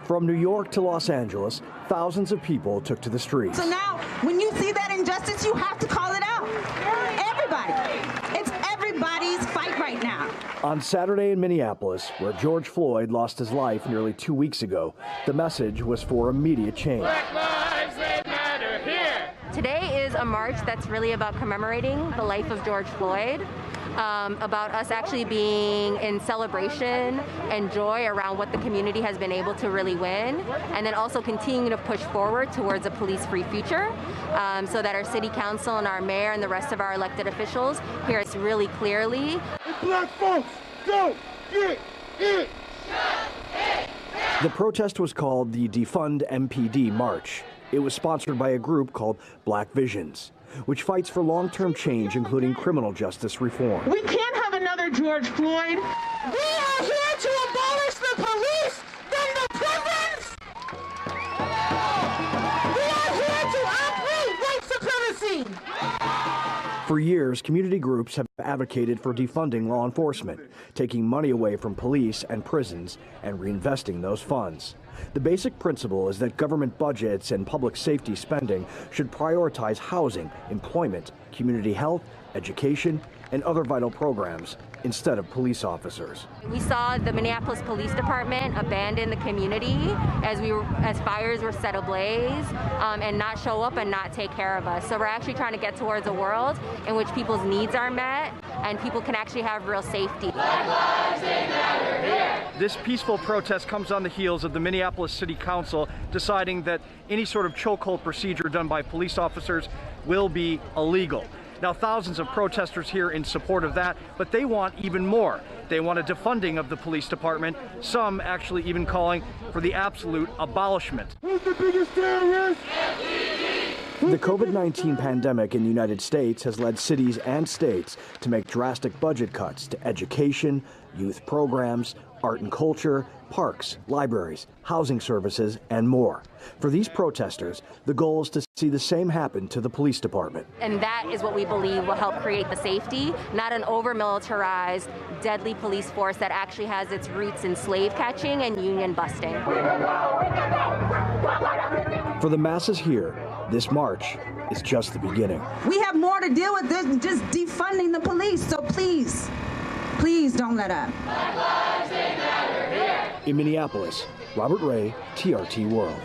From New York to Los Angeles, thousands of people took to the streets. So now, when you see that injustice, you have to call it out. Everybody. It's everybody's fight right now. On Saturday in Minneapolis, where George Floyd lost his life nearly 2 weeks ago, the message was for immediate change. Black lives, they matter here. Today is a march that's really about commemorating the life of George Floyd, about us actually being in celebration and joy around what the community has been able to really win, and then also continuing to push forward towards a police-free future, so that our city council and our mayor and the rest of our elected officials hear us really clearly. Black folks, don't get it. The protest was called the Defund MPD March. It was sponsored by a group called Black Visions, which fights for long-term change, including criminal justice reform. We can't have another George Floyd. We are here to abolish the police from the prisons. We are here to uproot white supremacy. For years, community groups have advocated for defunding law enforcement, taking money away from police and prisons and reinvesting those funds. The basic principle is that government budgets and public safety spending should prioritize housing, employment, community health, education, and other vital programs instead of police officers. We saw the Minneapolis Police Department abandon the community as fires were set ablaze, and not show up and not take care of us. So we're actually trying to get towards a world in which people's needs are met and people can actually have real safety. Black lives, they matter here. This peaceful protest comes on the heels of the Minneapolis City Council deciding that any sort of chokehold procedure done by police officers will be illegal. Now, thousands of protesters here in support of that, but they want even more. They want a defunding of the police department, some actually even calling for the absolute abolishment. Who's the biggest terrorist? The COVID-19 pandemic in the United States has led cities and states to make drastic budget cuts to education, youth programs, art and culture, parks, libraries, housing services, and more. For these protesters, the goal is to see the same happen to the police department. And that is what we believe will help create the safety, not an over-militarized, deadly police force that actually has its roots in slave catching and union busting. For the masses here, this march is just the beginning. We have more to deal with than just defunding the police, so please, please don't let up. Black lives, they matter here. In Minneapolis, Robert Ray, TRT World.